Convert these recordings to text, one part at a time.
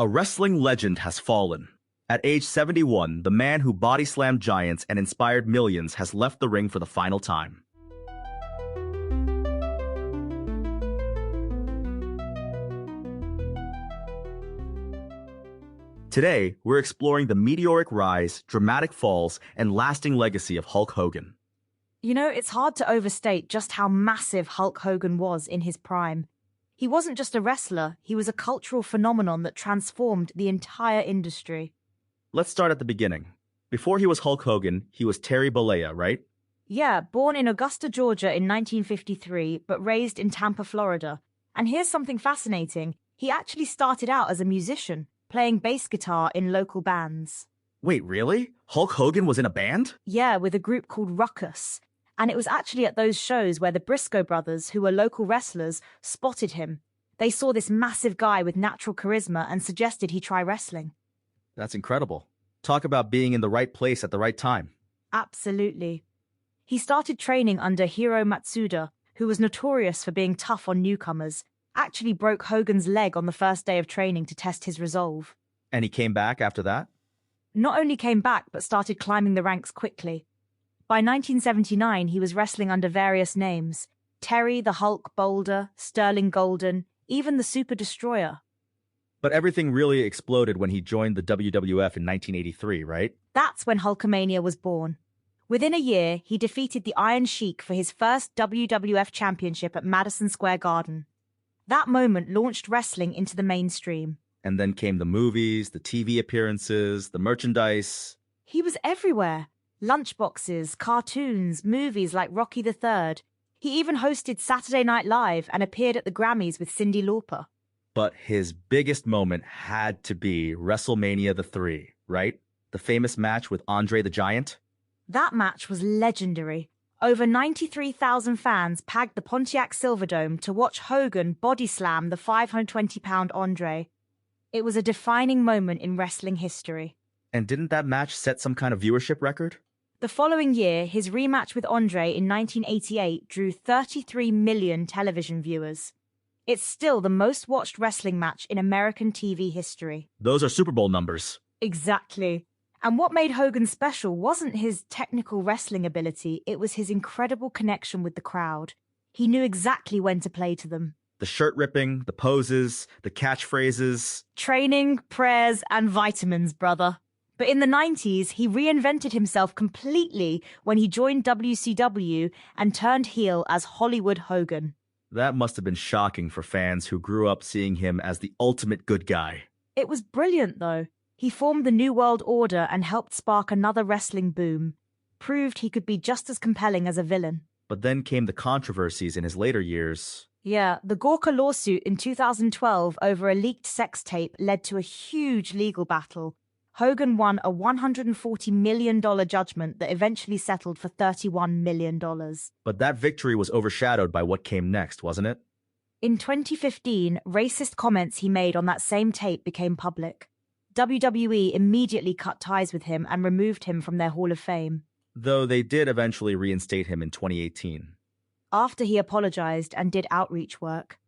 A wrestling legend has fallen. At age 71, the man who body-slammed giants and inspired millions has left the ring for the final time. Today, we're exploring the meteoric rise, dramatic falls, and lasting legacy of Hulk Hogan. You know, it's hard to overstate just how massive Hulk Hogan was in his prime. He wasn't just a wrestler, he was a cultural phenomenon that transformed the entire industry. Let's start at the beginning. Before he was Hulk Hogan, he was Terry Bollea, right? Yeah, born in Augusta, Georgia in 1953, but raised in Tampa, Florida. And here's something fascinating. He actually started out as a musician, playing bass guitar in local bands. Wait, really? Hulk Hogan was in a band? Yeah, with a group called Ruckus. And it was actually at those shows where the Briscoe brothers, who were local wrestlers, spotted him. They saw this massive guy with natural charisma and suggested he try wrestling. That's incredible. Talk about being in the right place at the right time. Absolutely. He started training under Hiro Matsuda, who was notorious for being tough on newcomers, actually broke Hogan's leg on the first day of training to test his resolve. And he came back after that? Not only came back, but started climbing the ranks quickly. By 1979, he was wrestling under various names: Terry the Hulk Boulder, Sterling Golden, even the Super Destroyer. But everything really exploded when he joined the WWF in 1983, right? That's when Hulkamania was born. Within a year, he defeated the Iron Sheik for his first WWF championship at Madison Square Garden. That moment launched wrestling into the mainstream. And then came the movies, the TV appearances, the merchandise. He was everywhere. Lunchboxes, cartoons, movies like Rocky III. He even hosted Saturday Night Live and appeared at the Grammys with Cyndi Lauper. But his biggest moment had to be WrestleMania the 3, right? The famous match with Andre the Giant? That match was legendary. Over 93,000 fans packed the Pontiac Silverdome to watch Hogan body slam the 520-pound Andre. It was a defining moment in wrestling history. And didn't that match set some kind of viewership record? The following year, his rematch with Andre in 1988 drew 33 million television viewers. It's still the most watched wrestling match in American TV history. Those are Super Bowl numbers. Exactly. And what made Hogan special wasn't his technical wrestling ability, it was his incredible connection with the crowd. He knew exactly when to play to them. The shirt ripping, the poses, the catchphrases. Training, prayers, and vitamins, brother. But in the 90s, he reinvented himself completely when he joined WCW and turned heel as Hollywood Hogan. That must have been shocking for fans who grew up seeing him as the ultimate good guy. It was brilliant, though. He formed the New World Order and helped spark another wrestling boom. Proved he could be just as compelling as a villain. But then came the controversies in his later years. Yeah, the Gawker lawsuit in 2012 over a leaked sex tape led to a huge legal battle. Hogan won a $140 million judgment that eventually settled for $31 million. But that victory was overshadowed by what came next, wasn't it? In 2015, racist comments he made on that same tape became public. WWE immediately cut ties with him and removed him from their Hall of Fame. Though they did eventually reinstate him in 2018. After he apologized and did outreach work.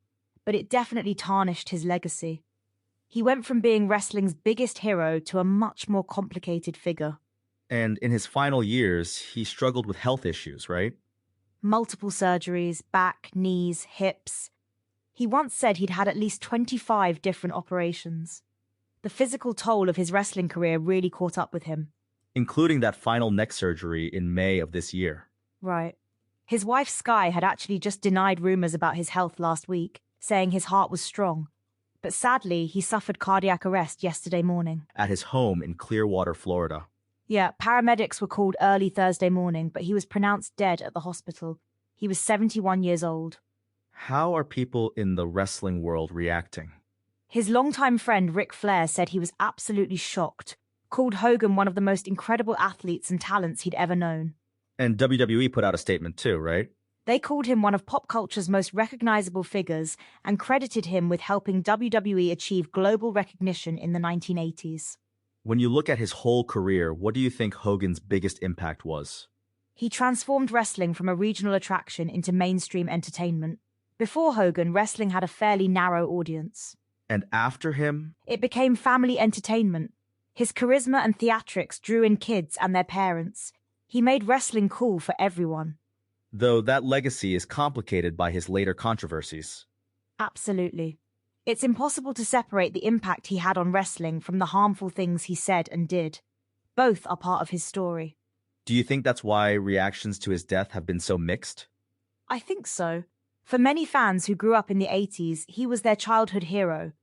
But it definitely tarnished his legacy. He went from being wrestling's biggest hero to a much more complicated figure. And in his final years, he struggled with health issues, right? Multiple surgeries, back, knees, hips. He once said he'd had at least 25 different operations. The physical toll of his wrestling career really caught up with him. Including that final neck surgery in May of this year. Right. His wife Sky had actually just denied rumors about his health last week, saying his heart was strong. But sadly, he suffered cardiac arrest yesterday morning. At his home in Clearwater, Florida. Yeah, paramedics were called early Thursday morning, but he was pronounced dead at the hospital. He was 71 years old. How are people in the wrestling world reacting? His longtime friend Ric Flair said he was absolutely shocked, called Hogan one of the most incredible athletes and talents he'd ever known. And WWE put out a statement too, right? They called him one of pop culture's most recognizable figures and credited him with helping WWE achieve global recognition in the 1980s. When you look at his whole career, what do you think Hogan's biggest impact was? He transformed wrestling from a regional attraction into mainstream entertainment. Before Hogan, wrestling had a fairly narrow audience. And after him, It became family entertainment. His charisma and theatrics drew in kids and their parents. He made wrestling cool for everyone. though that legacy is complicated by his later controversies. Absolutely. It's impossible to separate the impact he had on wrestling from the harmful things he said and did. Both are part of his story. Do you think that's why reactions to his death have been so mixed? I think so. For many fans who grew up in the 80s, he was their childhood hero.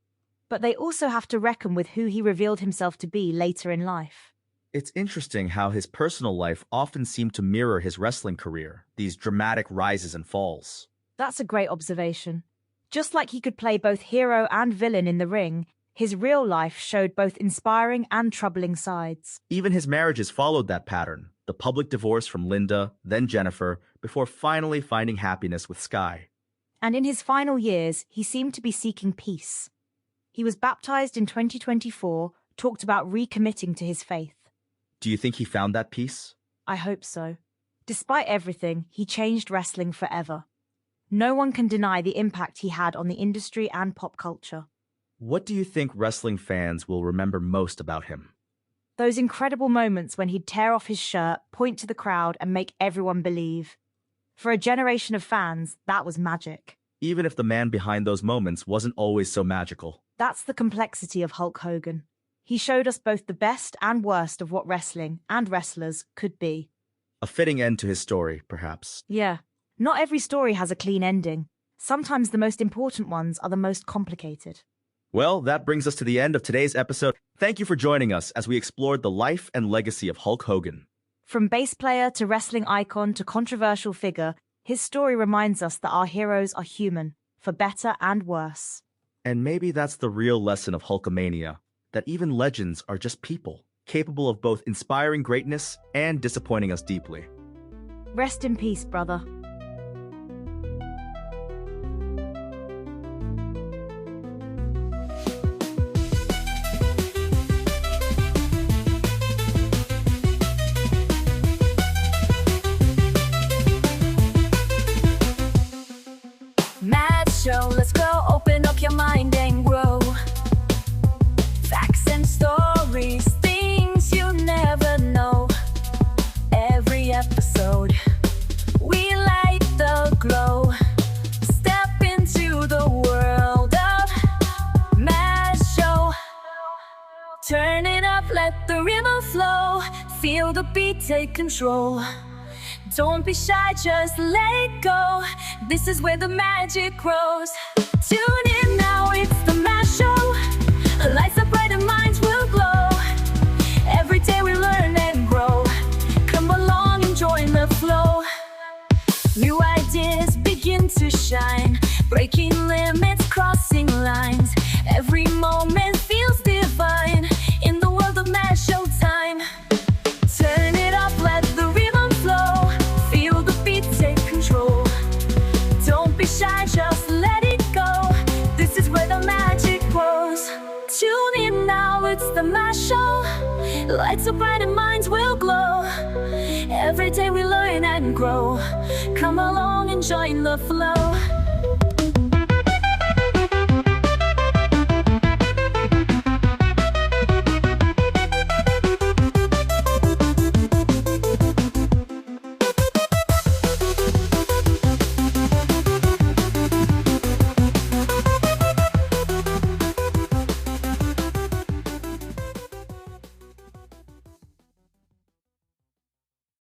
But they also have to reckon with who he revealed himself to be later in life. It's interesting how his personal life often seemed to mirror his wrestling career, these dramatic rises and falls. That's a great observation. Just like he could play both hero and villain in the ring, his real life showed both inspiring and troubling sides. Even his marriages followed that pattern, the public divorce from Linda, then Jennifer, before finally finding happiness with Sky. And in his final years, he seemed to be seeking peace. He was baptized in 2024, talked about recommitting to his faith. Do you think he found that peace? I hope so. Despite everything, he changed wrestling forever. No one can deny the impact he had on the industry and pop culture. What do you think wrestling fans will remember most about him? Those incredible moments when he'd tear off his shirt, point to the crowd, and make everyone believe. For a generation of fans, that was magic. Even if the man behind those moments wasn't always so magical. That's the complexity of Hulk Hogan. He showed us both the best and worst of what wrestling and wrestlers could be. A fitting end to his story, perhaps. Yeah, not every story has a clean ending. Sometimes the most important ones are the most complicated. Well, that brings us to the end of today's episode. Thank you for joining us as we explored the life and legacy of Hulk Hogan. From bass player to wrestling icon to controversial figure, his story reminds us that our heroes are human, for better and worse. And maybe that's the real lesson of Hulkamania, that even legends are just people, capable of both inspiring greatness and disappointing us deeply. Rest in peace, brother. Mad show, let's go, open up your mind and grow. Facts and stories, things you never know. Every episode, we light the glow. Step into the world of Mad Show. Turn it up, let the rhythm flow. Feel the beat, take control. Don't be shy, just let it go. This is where the magic grows. Tune in now, it's the Mad Show. Lights up bright and minds will glow. Every day we learn and grow. Come along and join the flow. New ideas begin to shine. Breaking limits, crossing lines. Every moment feels divine. In the world of Mad Show time. Turn it up, let the rhythm flow. Feel the beat, take control. Don't be shy, just let it go. This is where the magic grows. Tune in now, it's the Mad Show. Lights up bright and minds will glow. Every day we learn and grow. Come along and join the flow.